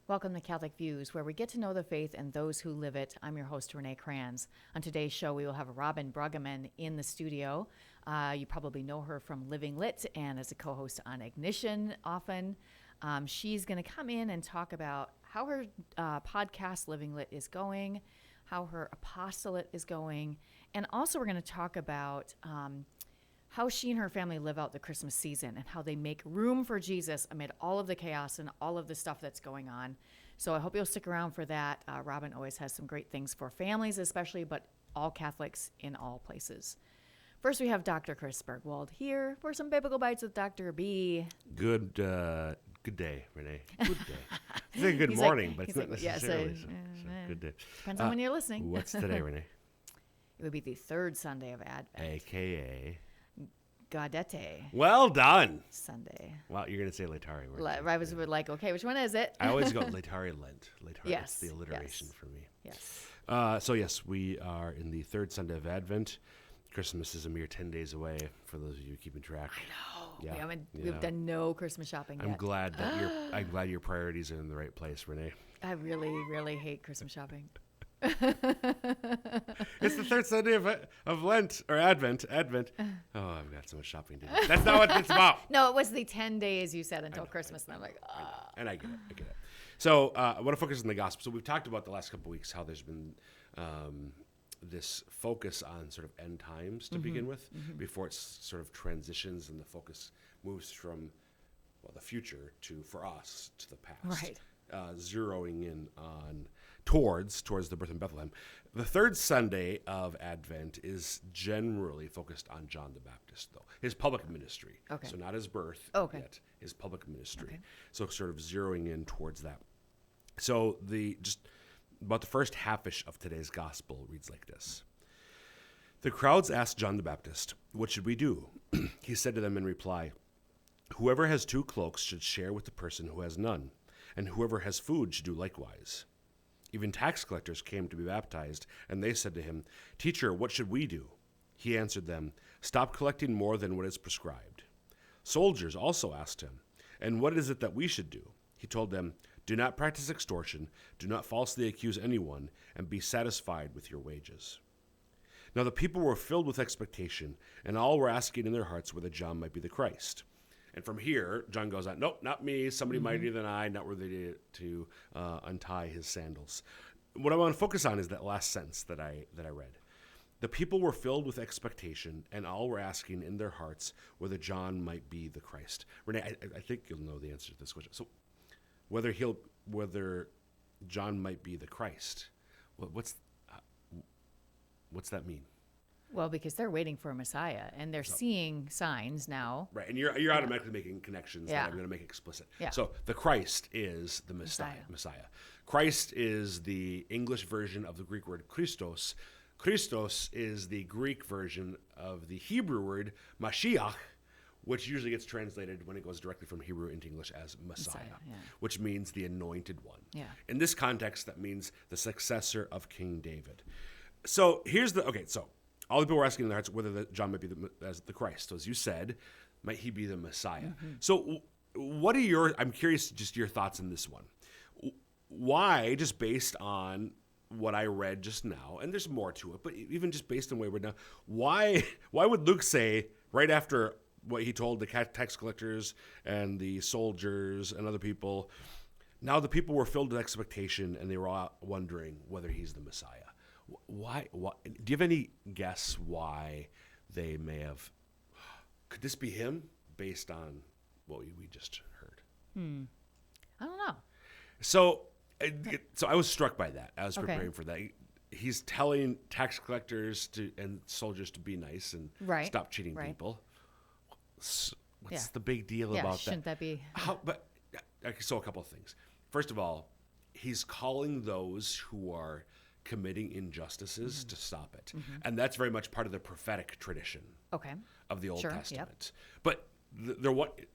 Welcome to Catholic Views, where we get to know the faith and those who live it. I'm your host, Renee Kranz. On today's show, we will have Robin Bruggeman in the studio. You probably know her from Living Lit and as a co-host on Ignition often. She's going to come in and talk about how her podcast, Living Lit, is going, how her apostolate is going, and also we're going to talk about how she and her family live out the Christmas season and how they make room for Jesus amid all of the chaos and all of the stuff that's going on. So I hope you'll stick around for that. Robin always has some great things for families especially, but all Catholics in all places. First, we have Dr. Chris Bergwald here for some Biblical Bites with Dr. B. Good day, Renee. Good day. I think good morning, but it's not necessarily. So good day. Depends on when you're listening. What's today, Renee? It would be the third Sunday of Advent. AKA Gaudete. Well done. Sunday. Well, you're going to say Laetare. I was like, okay, which one is it? I always go Laetare Lent. Laetare. Yes. It's the alliteration for me. Yes. So, yes, we are in the third Sunday of Advent. Christmas is a mere 10 days away for those of you keeping track. I know. Yeah. We've done no Christmas shopping yet. I'm glad your priorities are in the right place, Renee. I really, really hate Christmas shopping. It's the third Sunday of Lent or Advent. Oh, I've got so much shopping to do. That's not what it's about. No, it was the 10 days you said until Christmas, and I'm like, And I get it. So I want to focus on the gospel. So we've talked about the last couple of weeks how there's been this focus on sort of end times to begin with, before it sort of transitions and the focus moves from the future for us to the past. Right. Zeroing in on towards the birth in Bethlehem. The third Sunday of Advent is generally focused on John the Baptist, though. His public ministry. Okay. So not his birth yet, his public ministry. Okay. So sort of zeroing in towards that. So about the first half-ish of today's gospel reads like this. The crowds asked John the Baptist, "What should we do?" He said to them in reply, "Whoever has 2 cloaks should share with the person who has none, and whoever has food should do likewise." Even tax collectors came to be baptized, and they said to him, "Teacher, what should we do?" He answered them, "Stop collecting more than what is prescribed." Soldiers also asked him, "And what is it that we should do?" He told them, "Do not practice extortion, do not falsely accuse anyone, and be satisfied with your wages." Now the people were filled with expectation, and all were asking in their hearts whether John might be the Christ. And from here, John goes on, "Nope, not me, somebody mightier than I, not worthy to untie his sandals." What I want to focus on is that last sentence that I read. The people were filled with expectation, and all were asking in their hearts whether John might be the Christ. Renee, I think you'll know the answer to this question. So whether John might be the Christ, what's that mean? Well, because they're waiting for a Messiah, and they're seeing signs now. Right, and you're automatically making connections that I'm going to make explicit. Yeah. So the Christ is the Messiah. Christ is the English version of the Greek word Christos. Christos is the Greek version of the Hebrew word Mashiach, which usually gets translated when it goes directly from Hebrew into English as Messiah, which means the anointed one. Yeah. In this context, that means the successor of King David. So so all the people were asking in their hearts whether John might be the Christ. So as you said, might he be the Messiah? So what are I'm curious just your thoughts on this one. Why, just based on what I read just now, and there's more to it, but even just based on what I read now, why would Luke say right after what he told the tax collectors and the soldiers and other people, now the people were filled with expectation and they were all wondering whether he's the Messiah? Why? Do you have any guess why they may have? Could this be him based on what we just heard? I don't know. So I was struck by that. I was preparing for that. He's telling tax collectors and soldiers to be nice and stop cheating people. What's the big deal about that? Shouldn't that be? So a couple of things. First of all, he's calling those who are committing injustices to stop it. And that's very much part of the prophetic tradition of the Old Testament. But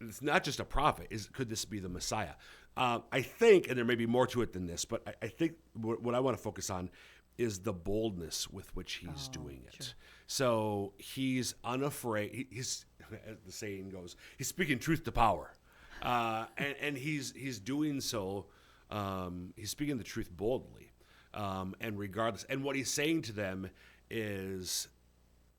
it's not just a prophet. Could this be the Messiah? I think, and there may be more to it than this, but I think what I want to focus on is the boldness with which he's doing it. Sure. So he's unafraid. He's, as the saying goes, he's speaking truth to power. And he's doing so He's speaking the truth boldly, and regardless. And what he's saying to them is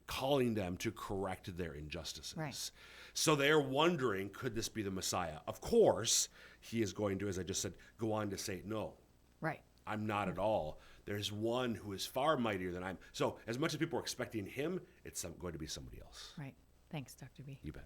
calling them to correct their injustices. Right. So they're wondering, could this be the Messiah? Of course, he is going to, as I just said, go on to say, no, Right. I'm not at all. There's one who is far mightier than I'm. So as much as people are expecting him, it's going to be somebody else. Right. Thanks, Dr. B. You bet.